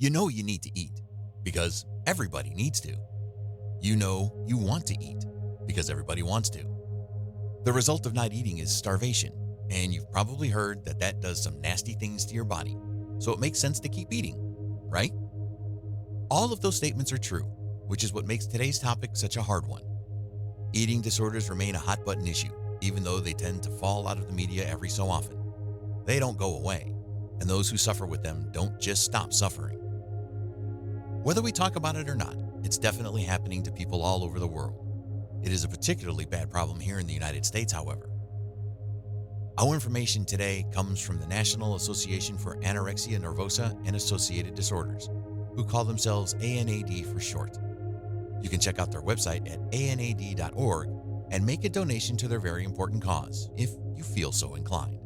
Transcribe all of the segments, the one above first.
You know you need to eat because everybody needs to. You know you want to eat because everybody wants to. The result of not eating is starvation, and you've probably heard that that does some nasty things to your body, so it makes sense to keep eating, right? All of those statements are true, which is what makes today's topic such a hard one. Eating disorders remain a hot button issue, even though they tend to fall out of the media every so often. They don't go away, and those who suffer with them don't just stop suffering. Whether we talk about it or not, it's definitely happening to people all over the world. It is a particularly bad problem here in the United States, however. Our information today comes from the National Association for Anorexia Nervosa and Associated Disorders, who call themselves ANAD for short. You can check out their website at anad.org and make a donation to their very important cause if you feel so inclined.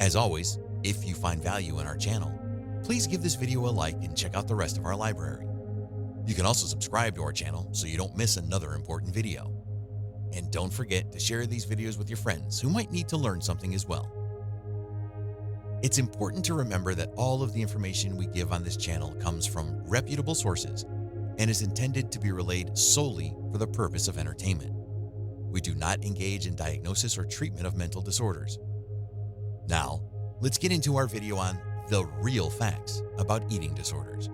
As always, if you find value in our channel, please give this video a like and check out the rest of our library. You can also subscribe to our channel so you don't miss another important video. And don't forget to share these videos with your friends who might need to learn something as well. It's important to remember that all of the information we give on this channel comes from reputable sources and is intended to be relayed solely for the purpose of entertainment. We do not engage in diagnosis or treatment of mental disorders. Now, let's get into our video on the real facts about eating disorders.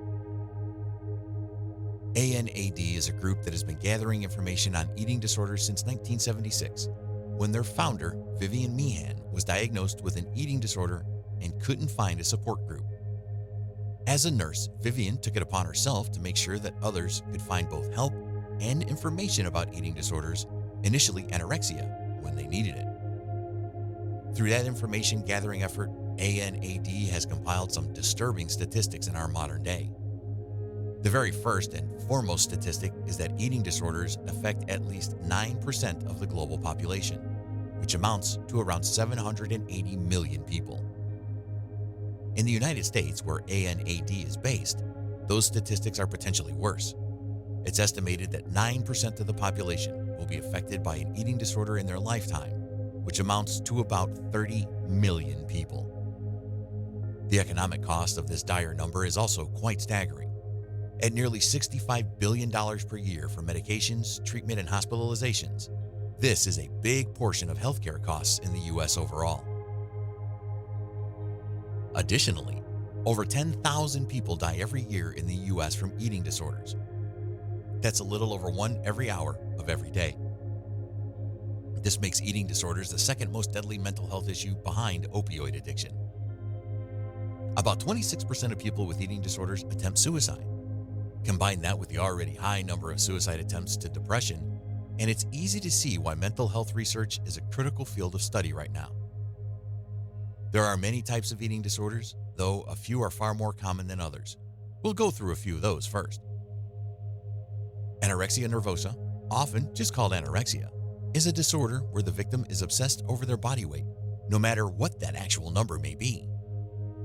ANAD is a group that has been gathering information on eating disorders since 1976, when their founder, Vivian Meehan, was diagnosed with an eating disorder and couldn't find a support group. As a nurse, Vivian took it upon herself to make sure that others could find both help and information about eating disorders, initially anorexia, when they needed it. Through that information gathering effort, ANAD has compiled some disturbing statistics in our modern day. The very first and foremost statistic is that eating disorders affect at least 9% of the global population, which amounts to around 780 million people. In the United States, where ANAD is based, those statistics are potentially worse. It's estimated that 9% of the population will be affected by an eating disorder in their lifetime, which amounts to about 30 million people. The economic cost of this dire number is also quite staggering. At nearly $65 billion per year for medications, treatment, and hospitalizations, this is a big portion of healthcare costs in the U.S. overall. Additionally, over 10,000 people die every year in the U.S. from eating disorders. That's a little over one every hour of every day. This makes eating disorders the second most deadly mental health issue behind opioid addiction. About 26% of people with eating disorders attempt suicide. Combine that with the already high number of suicide attempts to depression, and it's easy to see why mental health research is a critical field of study right now. There are many types of eating disorders, though a few are far more common than others. We'll go through a few of those first. Anorexia nervosa, often just called anorexia, is a disorder where the victim is obsessed over their body weight, no matter what that actual number may be.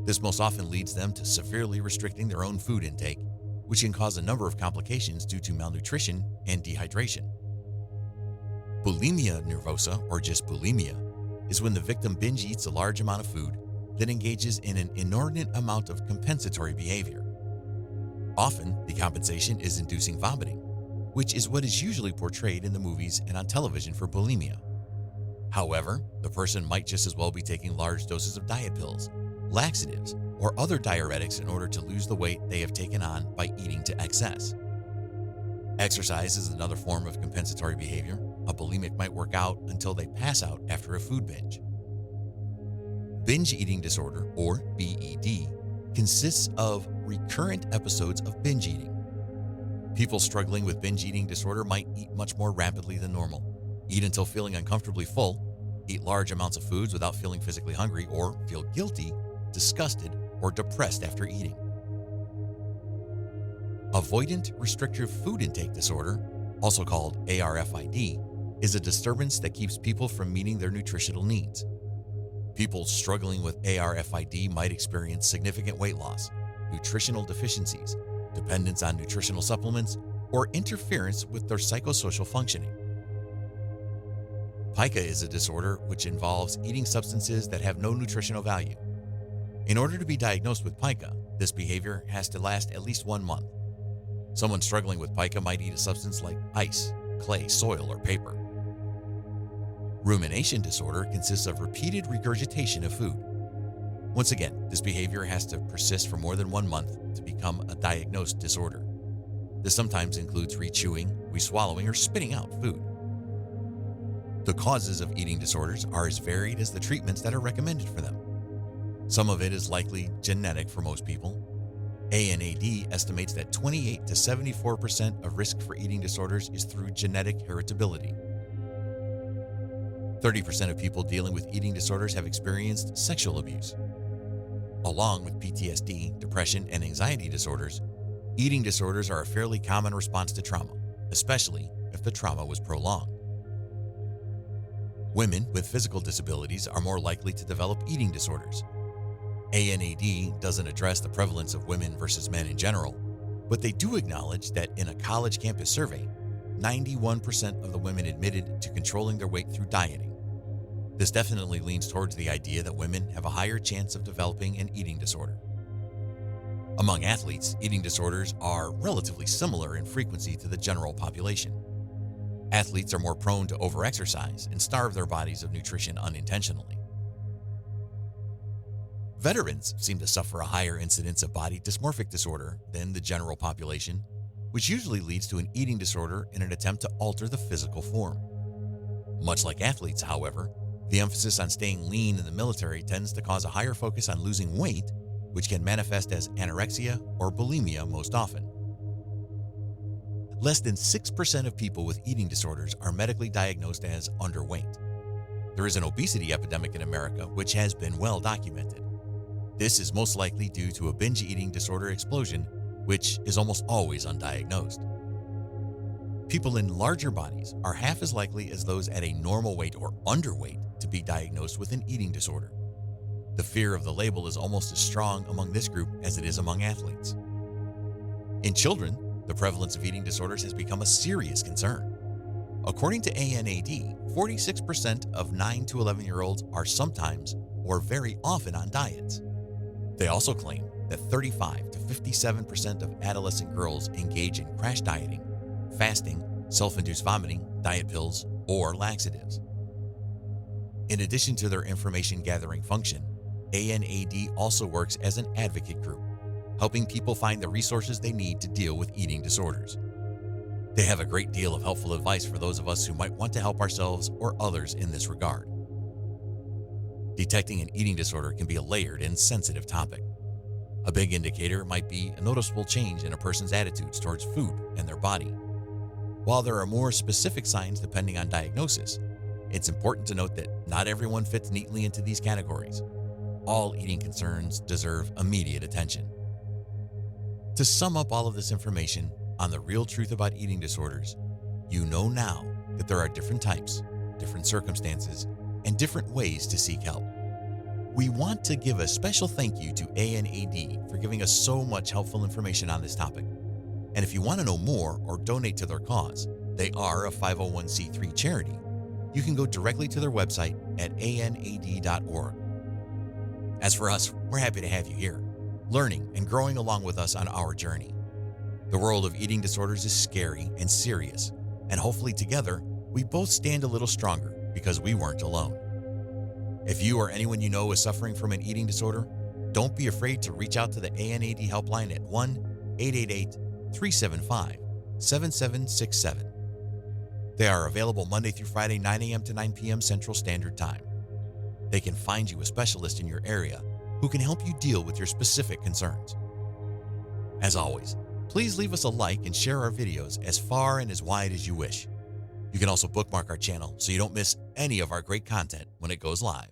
This most often leads them to severely restricting their own food intake, which can cause a number of complications due to malnutrition and dehydration. Bulimia nervosa, or just bulimia, is when the victim binge eats a large amount of food that engages in an inordinate amount of compensatory behavior. Often, the compensation is inducing vomiting, which is what is usually portrayed in the movies and on television for bulimia. However, the person might just as well be taking large doses of diet pills, laxatives, or other diuretics in order to lose the weight they have taken on by eating to excess. Exercise is another form of compensatory behavior. A bulimic might work out until they pass out after a food binge. Binge eating disorder, or BED, consists of recurrent episodes of binge eating. People struggling with binge eating disorder might eat much more rapidly than normal, eat until feeling uncomfortably full, eat large amounts of foods without feeling physically hungry, or feel guilty, disgusted, or depressed after eating. Avoidant restrictive food intake disorder, also called ARFID, is a disturbance that keeps people from meeting their nutritional needs. People struggling with ARFID might experience significant weight loss, nutritional deficiencies, dependence on nutritional supplements, or interference with their psychosocial functioning. Pica is a disorder which involves eating substances that have no nutritional value. In order to be diagnosed with pica, this behavior has to last at least 1 month. Someone struggling with pica might eat a substance like ice, clay, soil, or paper. Rumination disorder consists of repeated regurgitation of food. Once again, this behavior has to persist for more than 1 month to become a diagnosed disorder. This sometimes includes rechewing, reswallowing, or spitting out food. The causes of eating disorders are as varied as the treatments that are recommended for them. Some of it is likely genetic for most people. ANAD estimates that 28 to 74% of risk for eating disorders is through genetic heritability. 30% of people dealing with eating disorders have experienced sexual abuse. Along with PTSD, depression, and anxiety disorders, eating disorders are a fairly common response to trauma, especially if the trauma was prolonged. Women with physical disabilities are more likely to develop eating disorders. ANAD doesn't address the prevalence of women versus men in general, but they do acknowledge that in a college campus survey, 91% of the women admitted to controlling their weight through dieting. This definitely leans towards the idea that women have a higher chance of developing an eating disorder. Among athletes, eating disorders are relatively similar in frequency to the general population. Athletes are more prone to overexercise and starve their bodies of nutrition unintentionally. Veterans seem to suffer a higher incidence of body dysmorphic disorder than the general population, which usually leads to an eating disorder in an attempt to alter the physical form. Much like athletes, however, the emphasis on staying lean in the military tends to cause a higher focus on losing weight, which can manifest as anorexia or bulimia most often. Less than 6% of people with eating disorders are medically diagnosed as underweight. There is an obesity epidemic in America, which has been well documented. This is most likely due to a binge eating disorder explosion, which is almost always undiagnosed. People in larger bodies are half as likely as those at a normal weight or underweight to be diagnosed with an eating disorder. The fear of the label is almost as strong among this group as it is among athletes. In children, the prevalence of eating disorders has become a serious concern. According to ANAD, 46% of 9 to 11-year-olds are sometimes or very often on diets. They also claim that 35 to 57% of adolescent girls engage in crash dieting, fasting, self-induced vomiting, diet pills, or laxatives. In addition to their information gathering function, ANAD also works as an advocate group, helping people find the resources they need to deal with eating disorders. They have a great deal of helpful advice for those of us who might want to help ourselves or others in this regard. Detecting an eating disorder can be a layered and sensitive topic. A big indicator might be a noticeable change in a person's attitudes towards food and their body. While there are more specific signs depending on diagnosis, it's important to note that not everyone fits neatly into these categories. All eating concerns deserve immediate attention. To sum up all of this information on the real truth about eating disorders, you know now that there are different types, different circumstances, and different ways to seek help. We want to give a special thank you to ANAD for giving us so much helpful information on this topic. And if you want to know more or donate to their cause, they are a 501c3 charity. You can go directly to their website at anad.org. As for us, we're happy to have you here, learning and growing along with us on our journey. The world of eating disorders is scary and serious, and hopefully together, we both stand a little stronger because we weren't alone. If you or anyone you know is suffering from an eating disorder, don't be afraid to reach out to the ANAD helpline at 1-888-375-7767. They are available Monday through Friday, 9 a.m. to 9 p.m. Central Standard Time. They can find you a specialist in your area who can help you deal with your specific concerns. As always, please leave us a like and share our videos as far and as wide as you wish. You can also bookmark our channel so you don't miss any of our great content when it goes live.